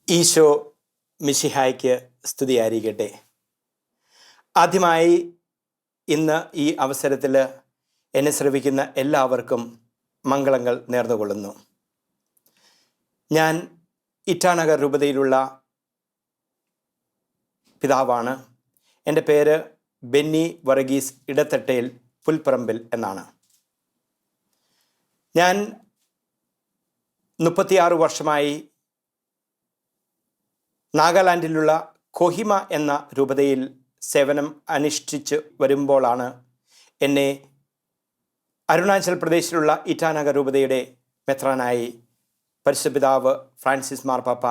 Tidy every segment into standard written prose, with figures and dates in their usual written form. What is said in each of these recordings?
ഈശോ മിശിഹായ്ക്ക് സ്തുതിയായിരിക്കട്ടെ. ആദ്യമായി ഇന്ന് ഈ അവസരത്തിൽ എന്നെ ശ്രവിക്കുന്ന എല്ലാവർക്കും മംഗളങ്ങൾ നേർന്നുകൊള്ളുന്നു. ഞാൻ ഇറ്റാനഗർ രൂപതയിലുള്ള പിതാവാണ്. എൻ്റെ പേര് ബെന്നി വർഗീസ് ഇടത്തട്ടയിൽ പുൽപ്പറമ്പിൽ എന്നാണ്. ഞാൻ 36 വർഷമായി നാഗാലാൻഡിലുള്ള കൊഹിമ എന്ന രൂപതയിൽ സേവനം അനുഷ്ഠിച്ച് വരുമ്പോഴാണ് എന്നെ അരുണാചൽ പ്രദേശിലുള്ള ഇറ്റാനഗർ രൂപതയുടെ മെത്രാനായി പരിശുദ്ധ പിതാവ് ഫ്രാൻസിസ് മാർപ്പാപ്പ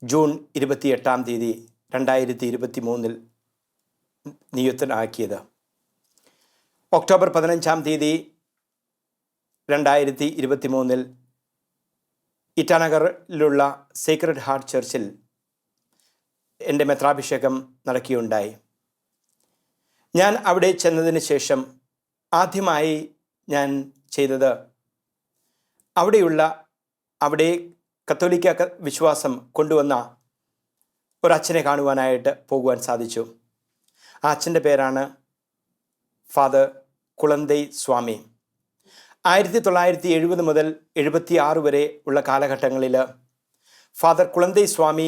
ജൂൺ 28 2023 നിയുക്തനാക്കിയത്. ഒക്ടോബർ 15 2023 ഇറ്റാനഗറിലുള്ള സേക്രഡ് ഹാർട്ട് ചർച്ചിൽ എൻ്റെ മെത്രാഭിഷേകം നടക്കുകയുണ്ടായി. ഞാൻ അവിടെ ചെന്നതിന് ശേഷം ആദ്യമായി ഞാൻ ചെയ്തത് അവിടെ കത്തോലിക്ക വിശ്വാസം കൊണ്ടുവന്ന ഒരച്ഛനെ കാണുവാനായിട്ട് പോകുവാൻ സാധിച്ചു. ആ അച്ഛൻ്റെ പേരാണ് ഫാദർ കുളന്തൈ സ്വാമി. 1970 മുതൽ 76 വരെ ഉള്ള കാലഘട്ടങ്ങളിൽ ഫാദർ കുളന്തൈ സ്വാമി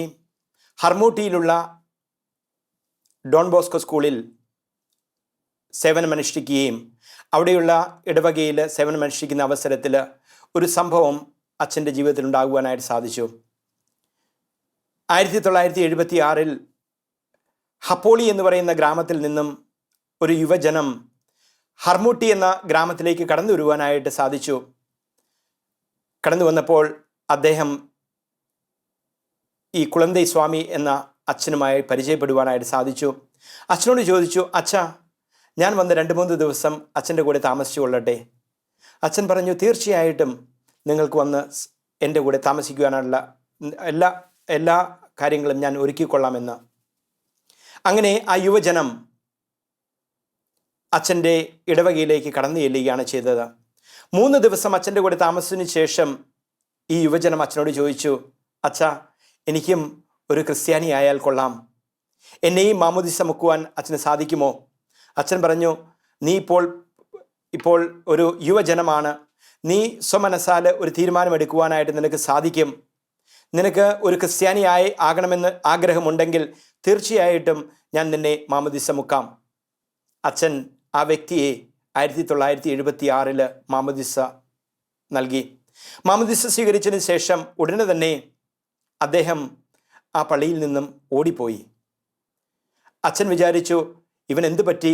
ഹർമൂട്ടിയിലുള്ള ഡോൺ ബോസ്കോ സ്കൂളിൽ സേവനമനുഷ്ഠിക്കുകയും അവിടെയുള്ള ഇടവകയിൽ സേവനമനുഷ്ഠിക്കുന്ന അവസരത്തിൽ ഒരു സംഭവം അച്ഛൻ്റെ ജീവിതത്തിൽ ഉണ്ടാകുവാനായിട്ട് സാധിച്ചു. 1976 ഹപ്പോളി എന്ന് പറയുന്ന ഗ്രാമത്തിൽ നിന്നും ഒരു യുവജനം ഹർമൂട്ടി എന്ന ഗ്രാമത്തിലേക്ക് കടന്നു വരുവാനായിട്ട് സാധിച്ചു. കടന്നു വന്നപ്പോൾ അദ്ദേഹം ഈ കുളന്തൈ സ്വാമി എന്ന അച്ഛനുമായി പരിചയപ്പെടുവാനായിട്ട് സാധിച്ചു. അച്ഛനോട് ചോദിച്ചു, അച്ഛാ, ഞാൻ വന്ന് 2-3 ദിവസം അച്ഛൻ്റെ കൂടെ താമസിച്ചു കൊള്ളട്ടെ? അച്ഛൻ പറഞ്ഞു, തീർച്ചയായിട്ടും നിങ്ങൾക്ക് വന്ന് എൻ്റെ കൂടെ താമസിക്കുവാനുള്ള എല്ലാ കാര്യങ്ങളും ഞാൻ ഒരുക്കിക്കൊള്ളാമെന്ന്. അങ്ങനെ ആ യുവജനം അച്ഛൻ്റെ ഇടവകയിലേക്ക് കടന്നു ചെല്ലുകയാണ് ചെയ്തത്. 3 ദിവസം അച്ഛൻ്റെ കൂടെ താമസത്തിന് ശേഷം ഈ യുവജനം അച്ഛനോട് ചോദിച്ചു, അച്ഛാ, എനിക്കും ഒരു ക്രിസ്ത്യാനി ആയാൽ കൊള്ളാം, എന്നെയും മാമോദിസ മുക്കുവാൻ അച്ഛന് സാധിക്കുമോ? അച്ഛൻ പറഞ്ഞു, നീ ഇപ്പോൾ ഒരു യുവജനമാണ്, നീ സ്വമനസാൽ ഒരു തീരുമാനമെടുക്കുവാനായിട്ട് നിനക്ക് സാധിക്കും. നിനക്ക് ഒരു ക്രിസ്ത്യാനിയായി ആകണമെന്ന് ആഗ്രഹമുണ്ടെങ്കിൽ തീർച്ചയായിട്ടും ഞാൻ നിന്നെ മാമോദിസ മുക്കാം. അച്ഛൻ ആ വ്യക്തിയെ 1976 മാമോദിസ നൽകി. മാമോദിസ സ്വീകരിച്ചതിന് ശേഷം ഉടനെ തന്നെ അദ്ദേഹം ആ പള്ളിയിൽ നിന്നും ഓടിപ്പോയി. അച്ഛൻ വിചാരിച്ചു, ഇവൻ എന്തു പറ്റി?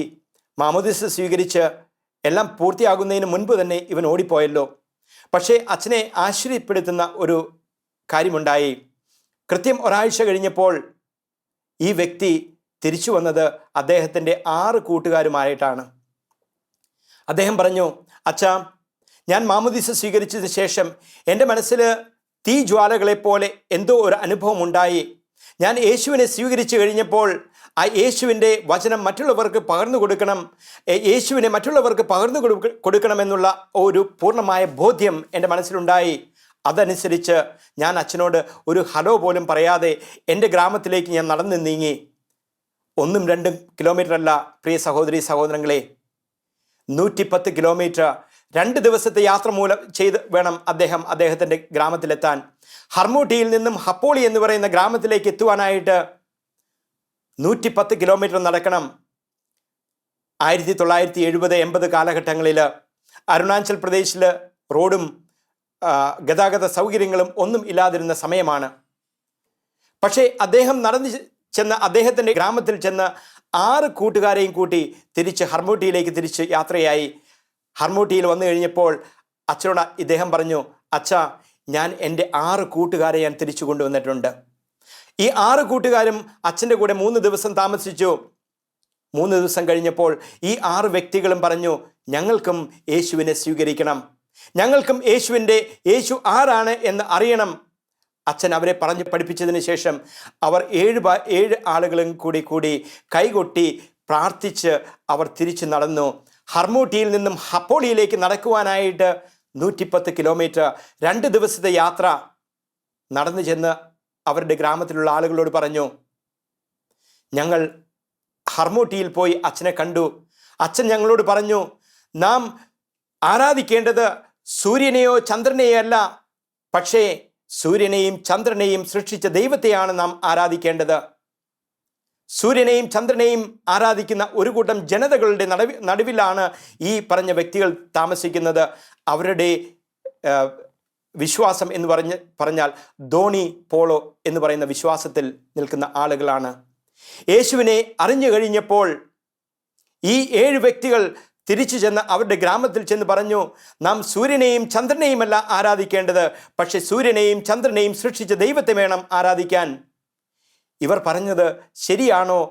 മാമോദിസ സ്വീകരിച്ച് എല്ലാം പൂർത്തിയാകുന്നതിന് മുൻപ് തന്നെ ഇവൻ ഓടിപ്പോയല്ലോ. പക്ഷേ അച്ഛനെ ആശ്ചര്യപ്പെടുത്തുന്ന ഒരു കാര്യമുണ്ടായി. കൃത്യം ഒരാഴ്ച കഴിഞ്ഞപ്പോൾ ഈ വ്യക്തി തിരിച്ചു വന്നത് അദ്ദേഹത്തിൻ്റെ 6 കൂട്ടുകാരുമായിട്ടാണ്. അദ്ദേഹം പറഞ്ഞു, അച്ഛാ, ഞാൻ മാമോദിസ സ്വീകരിച്ചതിന് ശേഷം എൻ്റെ മനസ്സിൽ തീജ്വാലകളെപ്പോലെ എന്തോ ഒരു അനുഭവം ഉണ്ടായി. ഞാൻ യേശുവിനെ സ്വീകരിച്ചു കഴിഞ്ഞപ്പോൾ ആ യേശുവിൻ്റെ വചനം മറ്റുള്ളവർക്ക് പകർന്നു കൊടുക്കണം, യേശുവിനെ മറ്റുള്ളവർക്ക് പകർന്നു കൊടുക്കണമെന്നുള്ള ഒരു പൂർണ്ണമായ ബോധ്യം എൻ്റെ മനസ്സിലുണ്ടായി. അതനുസരിച്ച് ഞാൻ അച്ഛനോട് ഒരു ഹലോ പോലും പറയാതെ എൻ്റെ ഗ്രാമത്തിലേക്ക് ഞാൻ നടന്നു നീങ്ങി. 1-2 കിലോമീറ്റർ അല്ല പ്രിയ സഹോദരി സഹോദരങ്ങളെ, 110 കിലോമീറ്റർ 2 ദിവസത്തെ യാത്ര ചെയ്ത് വേണം അദ്ദേഹത്തിൻ്റെ ഗ്രാമത്തിലെത്താൻ. ഹർമൂട്ടിയിൽ നിന്നും ഹപ്പോളി എന്ന് പറയുന്ന ഗ്രാമത്തിലേക്ക് എത്തുവാനായിട്ട് 110 കിലോമീറ്റർ നടക്കണം. 1970-80 കാലഘട്ടങ്ങളിൽ അരുണാചൽ പ്രദേശിൽ റോഡും ഗതാഗത സൗകര്യങ്ങളും ഒന്നും ഇല്ലാതിരുന്ന സമയമാണ്. പക്ഷേ അദ്ദേഹം നടന്ന് ചെന്ന് അദ്ദേഹത്തിൻ്റെ ഗ്രാമത്തിൽ ചെന്ന് 6 കൂട്ടുകാരെയും കൂട്ടി തിരിച്ച് ഹർമൂട്ടിയിലേക്ക് തിരിച്ച് യാത്രയായി. ഹർമൂട്ടിയിൽ വന്നു കഴിഞ്ഞപ്പോൾ അച്ഛനോട് ഇദ്ദേഹം പറഞ്ഞു, അച്ഛാ, ഞാൻ എൻ്റെ 6 കൂട്ടുകാരെ ഞാൻ തിരിച്ചു കൊണ്ടുവന്നിട്ടുണ്ട്. ഈ 6 കൂട്ടുകാരും അച്ഛൻ്റെ കൂടെ 3 ദിവസം താമസിച്ചു. 3 ദിവസം കഴിഞ്ഞപ്പോൾ ഈ 6 വ്യക്തികളും പറഞ്ഞു, ഞങ്ങൾക്കും യേശുവിനെ സ്വീകരിക്കണം, ഞങ്ങൾക്കും യേശു ആരാണ് എന്ന് അറിയണം. അച്ഛൻ അവരെ പറഞ്ഞ് പഠിപ്പിച്ചതിന് ശേഷം അവർ 7 ആളുകളും കൂടി കൈകൊട്ടി പ്രാർത്ഥിച്ച് അവർ തിരിച്ചു നടന്നു. ഹർമൂട്ടിയിൽ നിന്നും ഹപ്പോളിയിലേക്ക് നടക്കുവാനായിട്ട് 110 കിലോമീറ്റർ 2 ദിവസത്തെ യാത്ര നടന്നു ചെന്ന് അവരുടെ ഗ്രാമത്തിലുള്ള ആളുകളോട് പറഞ്ഞു, ഞങ്ങൾ ഹർമോട്ടിയിൽ പോയി അച്ഛനെ കണ്ടു. അച്ഛൻ ഞങ്ങളോട് പറഞ്ഞു, നാം ആരാധിക്കേണ്ടത് സൂര്യനെയോ ചന്ദ്രനെയോ അല്ല, പക്ഷേ സൂര്യനെയും ചന്ദ്രനെയും സൃഷ്ടിച്ച ദൈവത്തെയാണ് നാം ആരാധിക്കേണ്ടത്. സൂര്യനെയും ചന്ദ്രനെയും ആരാധിക്കുന്ന ഒരു കൂട്ടം ജനതകളുടെ നടുവിലാണ് ഈ പറഞ്ഞ വ്യക്തികൾ താമസിക്കുന്നത്. അവരുടെ വിശ്വാസം എന്ന് പറഞ്ഞാൽ ധോണി പോളോ എന്ന് പറയുന്ന വിശ്വാസത്തിൽ നിൽക്കുന്ന ആളുകളാണ്. യേശുവിനെ അറിഞ്ഞു കഴിഞ്ഞപ്പോൾ ഈ 7 വ്യക്തികൾ തിരിച്ചു ചെന്ന് അവരുടെ ഗ്രാമത്തിൽ ചെന്ന് പറഞ്ഞു, നാം സൂര്യനെയും ചന്ദ്രനെയും അല്ല ആരാധിക്കേണ്ടത്, പക്ഷെ സൂര്യനെയും ചന്ദ്രനെയും സൃഷ്ടിച്ച ദൈവത്തെ വേണം ആരാധിക്കാൻ. ഇവർ പറഞ്ഞത് ശരിയാണോ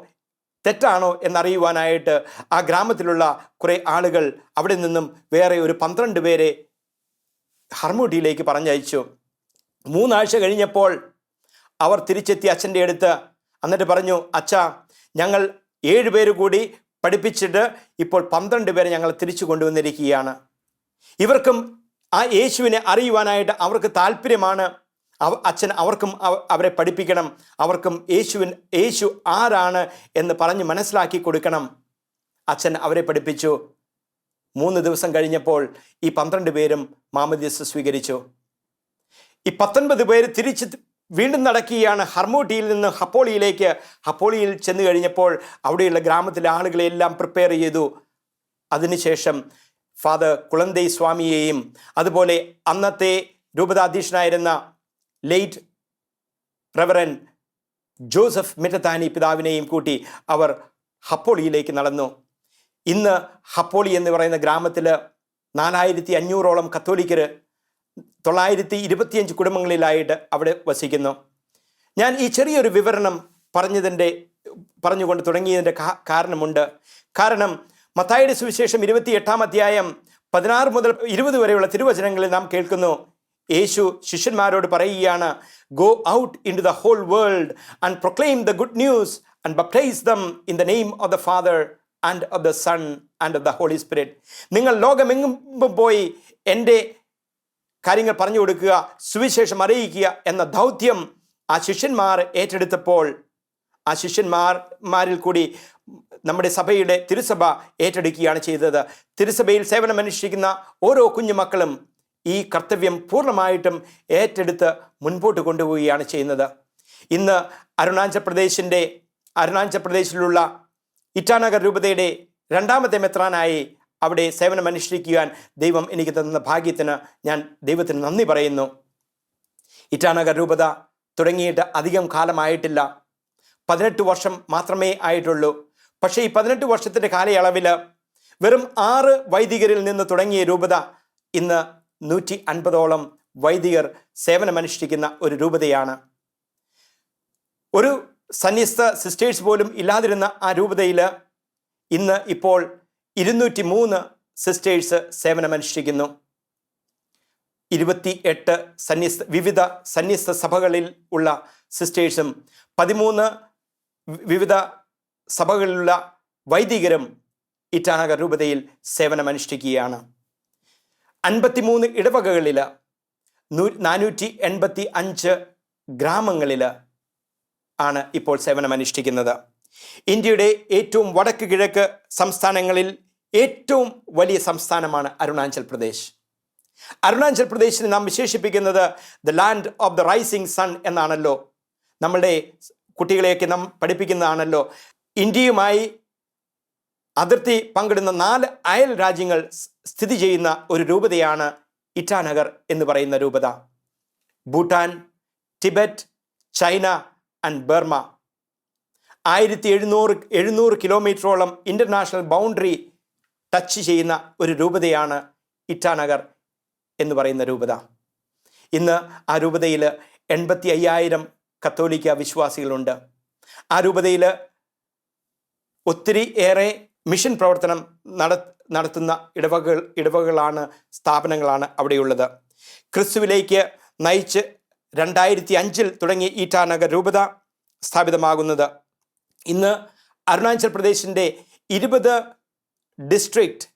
തെറ്റാണോ എന്നറിയുവാനായിട്ട് ആ ഗ്രാമത്തിലുള്ള കുറേ ആളുകൾ അവിടെ നിന്നും വേറെ ഒരു 12 പേരെ ഹർമോട്ടിയിലേക്ക് പറഞ്ഞയച്ചു. 3 ആഴ്ച കഴിഞ്ഞപ്പോൾ അവർ തിരിച്ചെത്തി അച്ഛൻ്റെ അടുത്ത്. എന്നിട്ട് പറഞ്ഞു, അച്ഛാ, ഞങ്ങൾ 7 പേര് കൂടി പഠിപ്പിച്ചിട്ട് ഇപ്പോൾ 12 പേരെ ഞങ്ങൾ തിരിച്ചു കൊണ്ടുവന്നിരിക്കുകയാണ്. ഇവർക്കും ആ യേശുവിനെ അറിയുവാനായിട്ട് അവർക്ക് താല്പര്യമാണ്. അച്ഛൻ അവർക്കും അവരെ പഠിപ്പിക്കണം. അവർക്കും യേശു ആരാണ് എന്ന് പറഞ്ഞ് മനസ്സിലാക്കി കൊടുക്കണം. അച്ഛൻ അവരെ പഠിപ്പിച്ചു. 3 ദിവസം കഴിഞ്ഞപ്പോൾ ഈ 12 പേരും മാമോദീസ സ്വീകരിച്ചു. ഈ 19 പേര് തിരിച്ച് വീണ്ടും നടക്കുകയാണ് ഹർമോട്ടിയിൽ നിന്ന് ഹപ്പോളിയിലേക്ക്. ഹപ്പോളിയിൽ ചെന്ന് കഴിഞ്ഞപ്പോൾ അവിടെയുള്ള ഗ്രാമത്തിലെ ആളുകളെല്ലാം പ്രിപ്പയർ ചെയ്തു. അതിനുശേഷം ഫാദർ കുളന്തൈ സ്വാമിയെയും അതുപോലെ അന്നത്തെ രൂപതാധ്യക്ഷനായിരുന്ന ലേറ്റ് റെവറൻ ജോസഫ് മിറ്റത്താനി പിതാവിനെയും കൂട്ടി അവർ ഹപ്പോളിയിലേക്ക് നടന്നു. ഇന്ന് ഹപ്പോളി എന്ന് പറയുന്ന ഗ്രാമത്തിൽ 4500ഓളം കത്തോലിക്കർ 925 കുടുംബങ്ങളിലായിട്ട് അവിടെ വസിക്കുന്നു. ഞാൻ ഈ ചെറിയൊരു വിവരണം പറഞ്ഞുകൊണ്ട് തുടങ്ങിയതിൻ്റെ കാരണമുണ്ട്. കാരണം മത്തായിയുടെ സുവിശേഷം 28-ാം അധ്യായം 16 മുതൽ 20 വരെയുള്ള തിരുവചനങ്ങളിൽ നാം കേൾക്കുന്നു, യേശു ശിഷ്യന്മാരോട് പറയുകയാണ്, go out into the whole world and proclaim the good news and baptise them in the name of the Father and of the Son and of the Holy Spirit. നിങ്ങൾ ലോകമെങ്ങും പോയി എൻ്റെ കാര്യങ്ങൾ പറഞ്ഞു കൊടുക്കുക, സുവിശേഷം അറിയിക്കുക എന്ന ദൗത്യം ആ ശിഷ്യന്മാർ ഏറ്റെടുത്തപ്പോൾ ആ ശിഷ്യന്മാരിൽ കൂടി നമ്മുടെ സഭയുടെ തിരുസഭ ഏറ്റെടുക്കുകയാണ് ചെയ്തത്. തിരുസഭയിൽ സേവനമനുഷ്ഠിക്കുന്ന ഓരോ കുഞ്ഞുമക്കളും ഈ കർത്തവ്യം പൂർണ്ണമായിട്ടും ഏറ്റെടുത്ത് മുൻപോട്ട് കൊണ്ടുപോവുകയാണ് ചെയ്യുന്നത്. ഇന്ന് അരുണാചൽ പ്രദേശിലുള്ള ഇറ്റാനഗർ രൂപതയുടെ 2ാമത്തെ മെത്രാനായി അവിടെ സേവനമനുഷ്ഠിക്കുവാൻ ദൈവം എനിക്ക് തന്ന ഭാഗ്യത്തിന് ഞാൻ ദൈവത്തിന് നന്ദി പറയുന്നു. ഇറ്റാനഗർ രൂപത തുടങ്ങിയിട്ട് അധികം കാലമായിട്ടില്ല, 18 വർഷം മാത്രമേ ആയിട്ടുള്ളൂ. പക്ഷേ ഈ 18 വർഷത്തിൻ്റെ കാലയളവിൽ വെറും 6 വൈദികരിൽ നിന്ന് തുടങ്ങിയ രൂപത ഇന്ന് 150ഓളം വൈദികർ സേവനമനുഷ്ഠിക്കുന്ന ഒരു രൂപതയാണ്. ഒരു സന്യസ്ത സിസ്റ്റേഴ്സ് പോലും ഇല്ലാതിരുന്ന ആ രൂപതയിൽ ഇന്ന് ഇപ്പോൾ 203 സിസ്റ്റേഴ്സ് സേവനമനുഷ്ഠിക്കുന്നു. 28 വിവിധ സന്യസ്ത സഭകളിൽ ഉള്ള സിസ്റ്റേഴ്സും 13 വിവിധ സഭകളിലുള്ള വൈദികരും ഇറ്റാനഗർ രൂപതയിൽ സേവനമനുഷ്ഠിക്കുകയാണ്. 53 ഇടവകകളിൽ 485 ഗ്രാമങ്ങളിൽ ആണ് ഇപ്പോൾ സേവനമനുഷ്ഠിക്കുന്നത്. ഇന്ത്യയുടെ ഏറ്റവും വടക്ക് കിഴക്ക് സംസ്ഥാനങ്ങളിൽ ഏറ്റവും വലിയ സംസ്ഥാനമാണ് അരുണാചൽ പ്രദേശ്. അരുണാചൽ പ്രദേശിനെ നാം വിശേഷിപ്പിക്കുന്നത് the land of the rising sun എന്നാണല്ലോ. നമ്മളുടെ കുട്ടികളെയൊക്കെ നാം പഠിപ്പിക്കുന്നതാണല്ലോ. ഇന്ത്യയുമായി അതിർത്തി പങ്കിടുന്ന 4 അയൽ രാജ്യങ്ങൾ സ്ഥിതി ചെയ്യുന്ന ഒരു രൂപതയാണ് ഇറ്റാനഗർ എന്ന് പറയുന്ന രൂപത. Bhutan, Tibet, China and Burma 1700 കിലോമീറ്ററോളം ഇൻ്റർനാഷണൽ ബൗണ്ടറി ടച്ച് ചെയ്യുന്ന ഒരു രൂപതയാണ് ഇറ്റാനഗർ എന്ന് പറയുന്ന രൂപത. ഇന്ന് ആ രൂപതയിൽ 85,000 കത്തോലിക്ക വിശ്വാസികളുണ്ട്. ആ രൂപതയിൽ ഒത്തിരി ഏറെ മിഷൻ പ്രവർത്തനം നടത്തുന്ന ഇടവകളാണ്, സ്ഥാപനങ്ങളാണ് അവിടെയുള്ളത്. ക്രിസ്തുവിലേക്ക് നയിച്ച് 2005 തുടങ്ങി ഇറ്റാനഗർ രൂപത സ്ഥാപിതമാകുന്നത്. ഇന്ന് അരുണാചൽ പ്രദേശിൻ്റെ 20 ഡിസ്ട്രിക്റ്റ്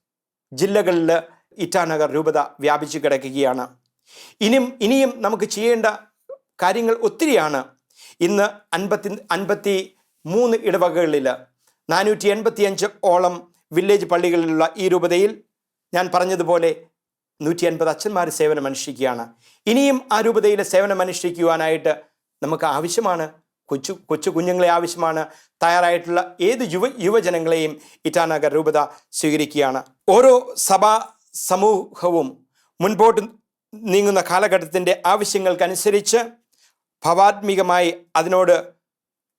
ജില്ലകളിൽ ഇറ്റാനഗർ രൂപത വ്യാപിച്ചു കിടക്കുകയാണ്. ഇനിയും നമുക്ക് ചെയ്യേണ്ട കാര്യങ്ങൾ ഒത്തിരിയാണ്. ഇന്ന് 53 ഇടവകകളിൽ 485 ഓളം വില്ലേജ് പള്ളികളിലുള്ള ഈ രൂപതയിൽ ഞാൻ പറഞ്ഞതുപോലെ 150 അച്ഛന്മാർ സേവനമനുഷ്ഠിക്കുകയാണ്. ഇനിയും ആ രൂപതയിലെ സേവനമനുഷ്ഠിക്കുവാനായിട്ട് നമുക്ക് ആവശ്യമാണ്. കൊച്ചു കുഞ്ഞുങ്ങളെ ആവശ്യമാണ്. തയ്യാറായിട്ടുള്ള ഏത് യുവജനങ്ങളെയും ഇറ്റാനഗർ രൂപത സ്വീകരിക്കുകയാണ്. ഓരോ സഭാ സമൂഹവും മുൻപോട്ട് നീങ്ങുന്ന കാലഘട്ടത്തിൻ്റെ ആവശ്യങ്ങൾക്കനുസരിച്ച് ഭാവാത്മികമായി അതിനോട്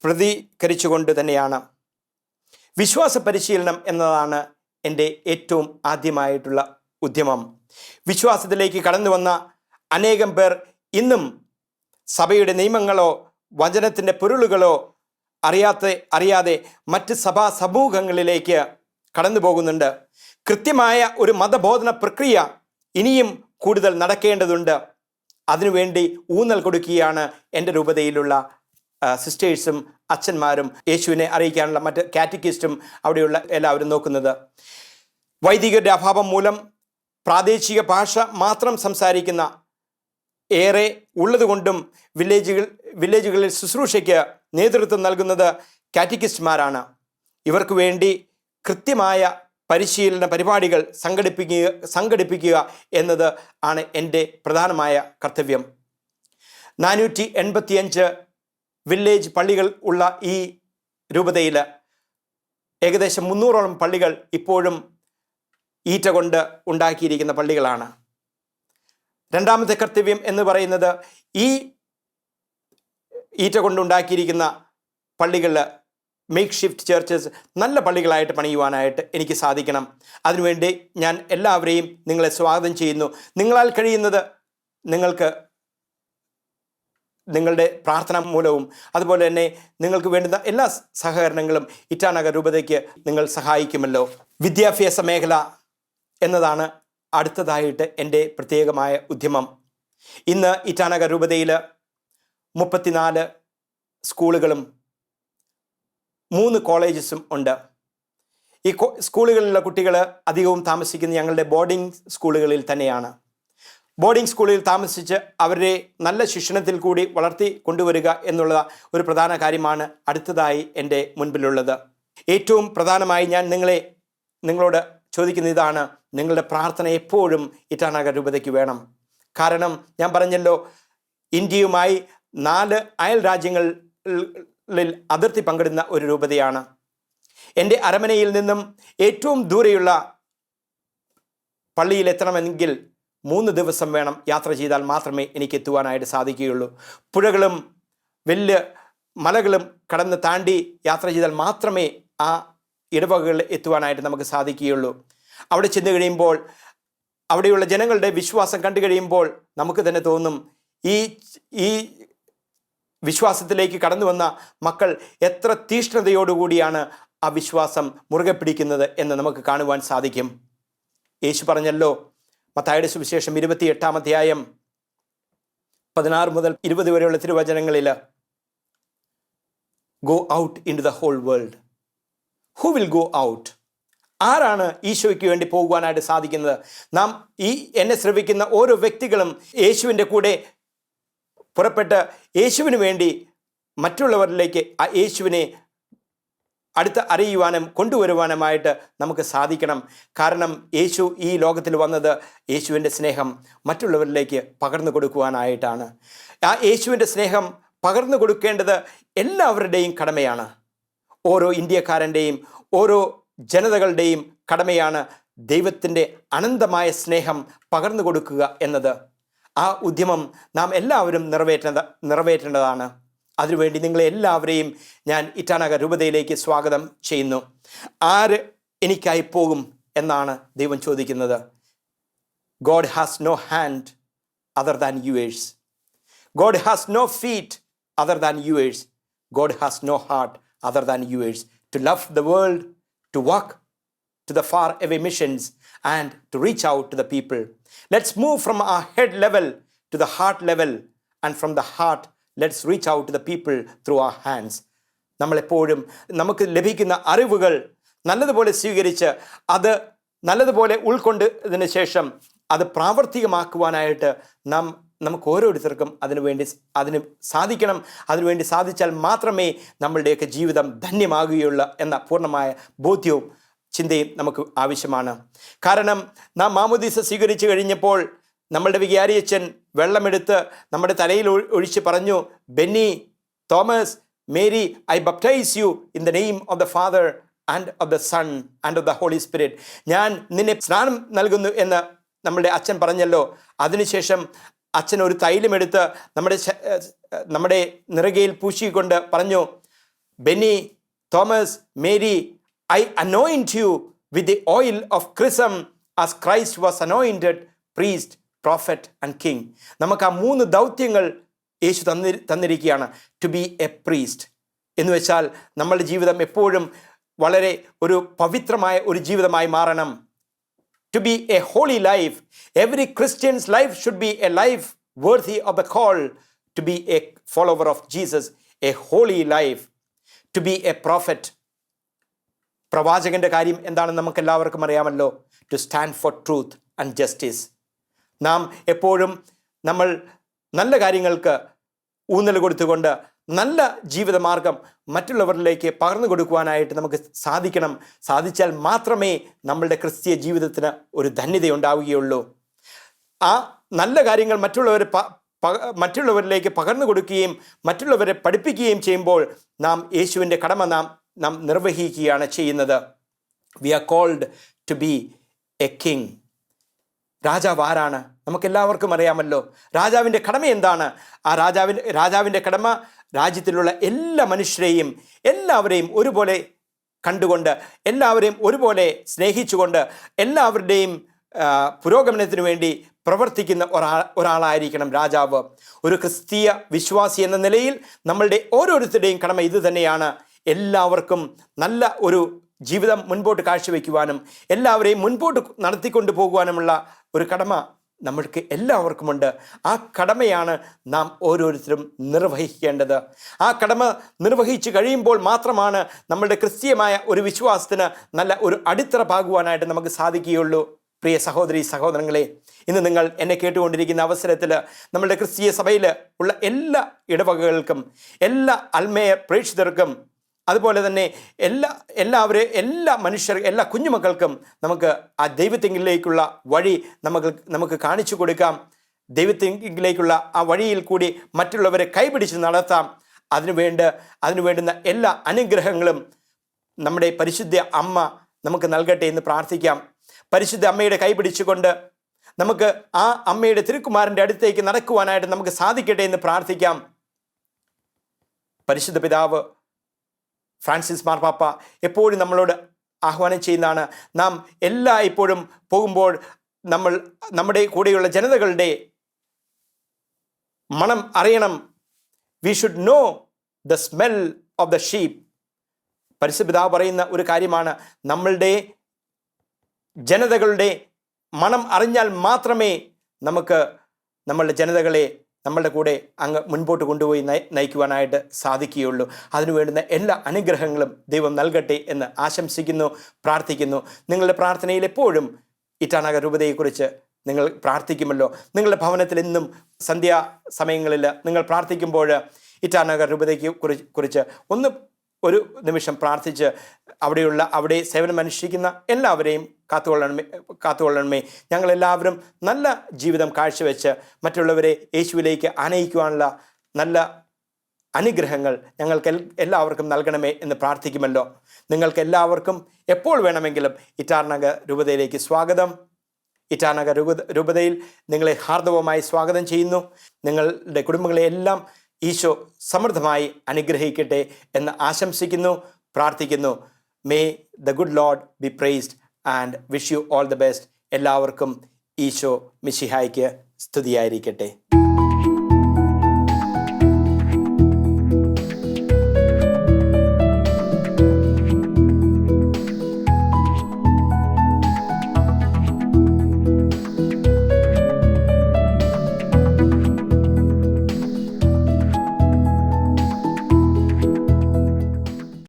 പ്രതികരിച്ചുകൊണ്ട് തന്നെയാണ്. വിശ്വാസ പരിശീലനം എന്നതാണ് എൻ്റെ ഏറ്റവും ആദ്യമായിട്ടുള്ള ഉദ്യമം. വിശ്വാസത്തിലേക്ക് കടന്നു വന്ന അനേകം പേർ ഇന്നും സഭയുടെ നിയമങ്ങളോ വചനത്തിൻ്റെ പൊരുളുകളോ അറിയാതെ മറ്റ് സഭാ സമൂഹങ്ങളിലേക്ക് കടന്നു പോകുന്നുണ്ട്. കൃത്യമായ ഒരു മതബോധന പ്രക്രിയ ഇനിയും കൂടുതൽ നടക്കേണ്ടതുണ്ട്. അതിനുവേണ്ടി ഊന്നൽ കൊടുക്കുകയാണ് എൻ്റെ രൂപതയിലുള്ള സിസ്റ്റേഴ്സും അച്ഛന്മാരും യേശുവിനെ അറിയിക്കാനുള്ള മറ്റ് കാറ്റക്കിസ്റ്റും അവിടെയുള്ള എല്ലാവരും നോക്കുന്നത്. വൈദികരുടെ അഭാവം മൂലം പ്രാദേശിക ഭാഷ മാത്രം സംസാരിക്കുന്ന ഏറെ ഉള്ളതുകൊണ്ടും വില്ലേജുകളിൽ ശുശ്രൂഷയ്ക്ക് നേതൃത്വം നൽകുന്നത് കാറ്റക്കിസ്റ്റുമാരാണ്. ഇവർക്ക് വേണ്ടി കൃത്യമായ പരിശീലന പരിപാടികൾ സംഘടിപ്പിക്കുക എന്നത് ആണ് എൻ്റെ പ്രധാനമായ കർത്തവ്യം. 485 വില്ലേജ് പള്ളികൾ ഉള്ള ഈ രൂപതയിൽ ഏകദേശം 300ഓളം പള്ളികൾ ഇപ്പോഴും ഈറ്റ കൊണ്ട് ഉണ്ടാക്കിയിരിക്കുന്ന പള്ളികളാണ്. രണ്ടാമത്തെ കർത്തവ്യം എന്ന് പറയുന്നത് ഈ ഈറ്റ കൊണ്ടുണ്ടാക്കിയിരിക്കുന്ന പള്ളികളിൽ മേക്ക് ഷിഫ്റ്റ് ചർച്ചസ് നല്ല പള്ളികളായിട്ട് പണിയുവാനായിട്ട് എനിക്ക് സാധിക്കണം. അതിനുവേണ്ടി ഞാൻ എല്ലാവരെയും നിങ്ങളെ സ്വാഗതം ചെയ്യുന്നു. നിങ്ങളാൽ കഴിയുന്നത് നിങ്ങൾക്ക് നിങ്ങളുടെ പ്രാർത്ഥന മൂലവും അതുപോലെ തന്നെ നിങ്ങൾക്ക് വേണ്ടുന്ന എല്ലാ സഹകരണങ്ങളും ഇറ്റാനഗർ രൂപതയ്ക്ക് നിങ്ങൾ സഹായിക്കുമല്ലോ. വിദ്യാഭ്യാസ മേഖല എന്നതാണ് അടുത്തതായിട്ട് എൻ്റെ പ്രത്യേകമായ ഉദ്യമം. ഇന്ന് ഇറ്റാനഗർ രൂപതയിൽ 34 സ്കൂളുകളും 3 കോളേജസും ഉണ്ട്. ഈ സ്കൂളുകളിലുള്ള കുട്ടികൾ അധികവും താമസിക്കുന്നത് ഞങ്ങളുടെ ബോർഡിംഗ് സ്കൂളുകളിൽ തന്നെയാണ്. ബോർഡിംഗ് സ്കൂളിൽ താമസിച്ച് അവരെ നല്ല ശിക്ഷണത്തിൽ കൂടി വളർത്തി കൊണ്ടുവരിക എന്നുള്ള ഒരു പ്രധാന കാര്യമാണ് അടുത്തതായി എൻ്റെ മുൻപിലുള്ളത്. ഏറ്റവും പ്രധാനമായി ഞാൻ നിങ്ങളോട് ചോദിക്കുന്ന ഇതാണ്: നിങ്ങളുടെ പ്രാർത്ഥന എപ്പോഴും ഇറ്റാനഗർ രൂപതയ്ക്ക് വേണം. കാരണം ഞാൻ പറഞ്ഞല്ലോ, ഇന്ത്യയുമായി 4 അയൽ രാജ്യങ്ങളിൽ അതിർത്തി പങ്കിടുന്ന ഒരു രൂപതയാണ്. എൻ്റെ അരമനയിൽ നിന്നും ഏറ്റവും ദൂരെയുള്ള പള്ളിയിൽ എത്തണമെങ്കിൽ 3 ദിവസം വേണം. യാത്ര ചെയ്താൽ മാത്രമേ എനിക്ക് എത്തുവാനായിട്ട് സാധിക്കുകയുള്ളൂ. പുഴകളും വലിയ മലകളും കടന്ന് താണ്ടി യാത്ര ചെയ്താൽ മാത്രമേ ആ ഇടവകകളിൽ എത്തുവാനായിട്ട് നമുക്ക് സാധിക്കുകയുള്ളൂ. അവിടെ ചെന്ന് കഴിയുമ്പോൾ അവിടെയുള്ള ജനങ്ങളുടെ വിശ്വാസം കണ്ടു കഴിയുമ്പോൾ നമുക്ക് തന്നെ തോന്നും, ഈ വിശ്വാസത്തിലേക്ക് കടന്നു വന്ന മക്കൾ എത്ര തീഷ്ണതയോടുകൂടിയാണ് ആ വിശ്വാസം മുറുകെ പിടിക്കുന്നത് എന്ന് നമുക്ക് കാണുവാൻ സാധിക്കും. യേശു പറഞ്ഞല്ലോ, മത്തായിയുടെ സുവിശേഷം 28-ാം അധ്യായം 16 മുതൽ 20 വരെയുള്ള തിരുവചനങ്ങളിൽ, go out into the whole world. Who will go out? ആരാണ് ഈശോയ്ക്ക് വേണ്ടി പോകുവാനായിട്ട് സാധിക്കുന്നത്? നാം എന്നെ ശ്രവിക്കുന്ന ഓരോ വ്യക്തികളും യേശുവിൻ്റെ കൂടെ പുറപ്പെട്ട് യേശുവിന് വേണ്ടി മറ്റുള്ളവരിലേക്ക് ആ യേശുവിനെ അടുത്ത് അറിയുവാനും കൊണ്ടുവരുവാനുമായിട്ട് നമുക്ക് സാധിക്കണം. കാരണം യേശു ഈ ലോകത്തിൽ വന്നത് യേശുവിൻ്റെ സ്നേഹം മറ്റുള്ളവരിലേക്ക് പകർന്നു കൊടുക്കുവാനായിട്ടാണ്. ആ യേശുവിൻ്റെ സ്നേഹം പകർന്നു കൊടുക്കേണ്ടത് എല്ലാവരുടെയും കടമയാണ്. ഓരോ ഇന്ത്യക്കാരൻ്റെയും ഓരോ ജനതകളുടെയും കടമയാണ് ദൈവത്തിൻ്റെ അനന്തമായ സ്നേഹം പകർന്നു കൊടുക്കുക എന്നത്. ആ ഉദ്യമം നാം എല്ലാവരും നിറവേറ്റേണ്ടതാണ്. അതിനുവേണ്ടി നിങ്ങളെ എല്ലാവരെയും ഞാൻ ഇറ്റാനഗർ രൂപതയിലേക്ക് സ്വാഗതം ചെയ്യുന്നു. ആര് എനിക്കായി പോകും എന്നാണ് ദൈവം ചോദിക്കുന്നത്. God has no hand other than yours. God has no feet other than yours. God has no heart other than yours. To love the world, to walk to the far away missions, and to reach out to the people. Let's move from our head level to the heart level, and from the heart let's reach out to the people through our hands. നമ്മളെപ്പോഴും നമുക്ക് ലഭിക്കുന്ന അറിവുകൾ നല്ലതുപോലെ സ്വീകരിച്ച് അത് നല്ലതുപോലെ ഉൾക്കൊണ്ടതിന് ശേഷം അത് പ്രാവർത്തികമാക്കുവാനായിട്ട് നമുക്ക് ഓരോരുത്തർക്കും അതിന് സാധിക്കണം. അതിനുവേണ്ടി സാധിച്ചാൽ മാത്രമേ നമ്മളുടെയൊക്കെ ജീവിതം ധന്യമാകുകയുള്ളൂ എന്ന പൂർണ്ണമായ ബോധ്യവും ചിന്തയും നമുക്ക് ആവശ്യമാണ്. കാരണം നാം മാമോദീസ സ്വീകരിച്ചു കഴിഞ്ഞപ്പോൾ നമ്മളുടെ വികാരിയച്ഛൻ വെള്ളമെടുത്ത് നമ്മുടെ തലയിൽ ഒഴിച്ച് പറഞ്ഞു, Benny, Thomas, Mary, I baptise you in the name of the Father and of the Son and of the Holy Spirit. ഞാൻ നിന്നെ സ്നാനം നൽകുന്നു എന്ന് നമ്മളുടെ അച്ഛൻ പറഞ്ഞല്ലോ. അതിനുശേഷം അച്ഛൻ ഒരു തൈലമെടുത്ത് നമ്മുടെ നിറകയിൽ പൂശിക്കൊണ്ട് പറഞ്ഞു, Benny, Thomas, Mary, I anoint you with the oil of chrism as Christ was anointed priest, prophet and king. നമുക്ക് ആ 3 ദൗത്യങ്ങൾ യേശു തന്നിരിക്കുകയാണ്. ടു ബി എ പ്രീസ്റ്റ് എന്ന് വെച്ചാൽ നമ്മളുടെ ജീവിതം എപ്പോഴും വളരെ ഒരു പവിത്രമായ ഒരു ജീവിതമായി മാറണം. To be a holy life. Every Christian's life should be a life worthy of the call to be a follower of Jesus, a holy life. To be a prophet. പ്രവാചകന്റെ കാര്യം എന്താണെന്ന് നമുക്ക് എല്ലാവർക്കും അറിയാമല്ലോ. To stand for truth and justice. നാം എപ്പോഴും നമ്മൾ നല്ല കാര്യങ്ങൾക്ക് ഊന്നൽ കൊടുത്തുകൊണ്ട് നല്ല ജീവിതമാർഗം മറ്റുള്ളവരിലേക്ക് പകർന്നു കൊടുക്കുവാനായിട്ട് നമുക്ക് സാധിച്ചാൽ മാത്രമേ നമ്മളുടെ ക്രിസ്തീയ ജീവിതത്തിന് ഒരു ധന്യതയുണ്ടാവുകയുള്ളൂ. ആ നല്ല കാര്യങ്ങൾ മറ്റുള്ളവരിലേക്ക് പകർന്നു കൊടുക്കുകയും മറ്റുള്ളവരെ പഠിപ്പിക്കുകയും ചെയ്യുമ്പോൾ നാം യേശുവിൻ്റെ കടമ നാം നിർവഹിക്കുകയാണ് ചെയ്യുന്നത്. We are called to be a king. രാജാവ് ആരാണ്? നമുക്കെല്ലാവർക്കും അറിയാമല്ലോ. രാജാവിൻ്റെ കടമ എന്താണ്? ആ രാജാവിൻ്റെ കടമ രാജ്യത്തിലുള്ള എല്ലാ മനുഷ്യരെയും എല്ലാവരെയും ഒരുപോലെ കണ്ടുകൊണ്ട്, എല്ലാവരെയും ഒരുപോലെ സ്നേഹിച്ചുകൊണ്ട്, എല്ലാവരുടെയും പുരോഗമനത്തിന് വേണ്ടി പ്രവർത്തിക്കുന്ന ഒരാളായിരിക്കണം രാജാവ്. ഒരു ക്രിസ്തീയ വിശ്വാസി എന്ന നിലയിൽ നമ്മളുടെ ഓരോരുത്തരുടെയും കടമ ഇത് തന്നെയാണ്. എല്ലാവർക്കും നല്ല ഒരു ജീവിതം മുൻപോട്ട് കാഴ്ചവെക്കുവാനും എല്ലാവരെയും മുൻപോട്ട് നടത്തിക്കൊണ്ടു പോകുവാനുമുള്ള ഒരു കടമ നമ്മൾക്ക് എല്ലാവർക്കുമുണ്ട്. ആ കടമയാണ് നാം ഓരോരുത്തരും നിർവഹിക്കേണ്ടത്. ആ കടമ നിർവഹിച്ചു കഴിയുമ്പോൾ മാത്രമാണ് നമ്മളുടെ ക്രിസ്തീയമായ ഒരു വിശ്വാസത്തിന് നല്ല ഒരു അടിത്തറ പാകുവാനായിട്ട് നമുക്ക് സാധിക്കുകയുള്ളൂ. പ്രിയ സഹോദരി സഹോദരങ്ങളെ, ഇന്ന് നിങ്ങൾ എന്നെ കേട്ടുകൊണ്ടിരിക്കുന്ന അവസരത്തിൽ നമ്മളുടെ ക്രിസ്തീയ സഭയിൽ ഉള്ള എല്ലാ ഇടവകകൾക്കും, എല്ലാ ആത്മീയ പ്രേക്ഷിതർക്കും, അതുപോലെ തന്നെ എല്ലാ മനുഷ്യർക്കും, എല്ലാ കുഞ്ഞുമക്കൾക്കും നമുക്ക് ആ ദൈവത്തിങ്കിലേക്കുള്ള വഴി നമുക്ക് കാണിച്ചു കൊടുക്കാം. ദൈവത്തിങ്കിലേക്കുള്ള ആ വഴിയിൽ കൂടി മറ്റുള്ളവരെ കൈപിടിച്ച് നടത്താം. അതിനുവേണ്ടുന്ന എല്ലാ അനുഗ്രഹങ്ങളും നമ്മുടെ പരിശുദ്ധ അമ്മ നമുക്ക് നൽകട്ടെ എന്ന് പ്രാർത്ഥിക്കാം. പരിശുദ്ധ അമ്മയുടെ കൈപിടിച്ചുകൊണ്ട് നമുക്ക് ആ അമ്മയുടെ തിരുക്കുമാരൻ്റെ അടുത്തേക്ക് നടക്കുവാനായിട്ട് നമുക്ക് സാധിക്കട്ടെ എന്ന് പ്രാർത്ഥിക്കാം. പരിശുദ്ധ പിതാവ് ഫ്രാൻസിസ് മാർപ്പാപ്പ എപ്പോഴും നമ്മളോട് ആഹ്വാനം ചെയ്യുന്നതാണ്, നാം ഇപ്പോഴും പോകുമ്പോൾ നമ്മുടെ കൂടെയുള്ള ജനതകളുടെ മണം അറിയണം. We should know the smell of the sheep. പരിശുദ്ധ പിതാവ് പറയുന്ന ഒരു കാര്യമാണ്, നമ്മളുടെ ജനതകളുടെ മണം അറിഞ്ഞാൽ മാത്രമേ നമുക്ക് നമ്മളുടെ ജനതകളെ നമ്മളുടെ കൂടെ അങ്ങ് മുൻപോട്ട് കൊണ്ടുപോയി നയിക്കുവാനായിട്ട് സാധിക്കുകയുള്ളൂ. അതിനു വേണ്ടുന്ന എല്ലാ അനുഗ്രഹങ്ങളും ദൈവം നൽകട്ടെ എന്ന് ആശംസിക്കുന്നു, പ്രാർത്ഥിക്കുന്നു. നിങ്ങളുടെ പ്രാർത്ഥനയിൽ എപ്പോഴും ഇറ്റാനഗർ രൂപതയെക്കുറിച്ച് നിങ്ങൾ പ്രാർത്ഥിക്കുമല്ലോ. നിങ്ങളുടെ ഭവനത്തിൽ എന്നും സന്ധ്യാസമയങ്ങളിൽ നിങ്ങൾ പ്രാർത്ഥിക്കുമ്പോൾ ഇറ്റാനഗർ രൂപതയെ കുറിച്ച് ഒരു നിമിഷം പ്രാർത്ഥിച്ച് അവിടെ സേവനമനുഷ്ഠിക്കുന്ന എല്ലാവരെയും കാത്തുകൊള്ളണമേ. ഞങ്ങളെല്ലാവരും നല്ല ജീവിതം കാഴ്ചവെച്ച് മറ്റുള്ളവരെ യേശുവിലേക്ക് ആനയിക്കുവാനുള്ള നല്ല അനുഗ്രഹങ്ങൾ ഞങ്ങൾക്ക് എല്ലാവർക്കും നൽകണമേ എന്ന് പ്രാർത്ഥിക്കുമല്ലോ. നിങ്ങൾക്ക് എല്ലാവർക്കും എപ്പോൾ വേണമെങ്കിലും ഇറ്റാനഗർ രൂപതയിലേക്ക് സ്വാഗതം. ഇറ്റാനഗർ രൂപതയിൽ നിങ്ങളെ ഹാർദവമായി സ്വാഗതം ചെയ്യുന്നു. നിങ്ങളുടെ കുടുംബങ്ങളെയെല്ലാം ഈശോ സമൃദ്ധമായി അനുഗ്രഹിക്കട്ടെ എന്ന് ആശംസിക്കുന്നു, പ്രാർത്ഥിക്കുന്നു. May the good Lord B priced and wish you all the best. എല്ലാവർക്കും ഈശോ മിശിഹായ്ക്ക് സ്തുതിയായിരിക്കട്ടെ.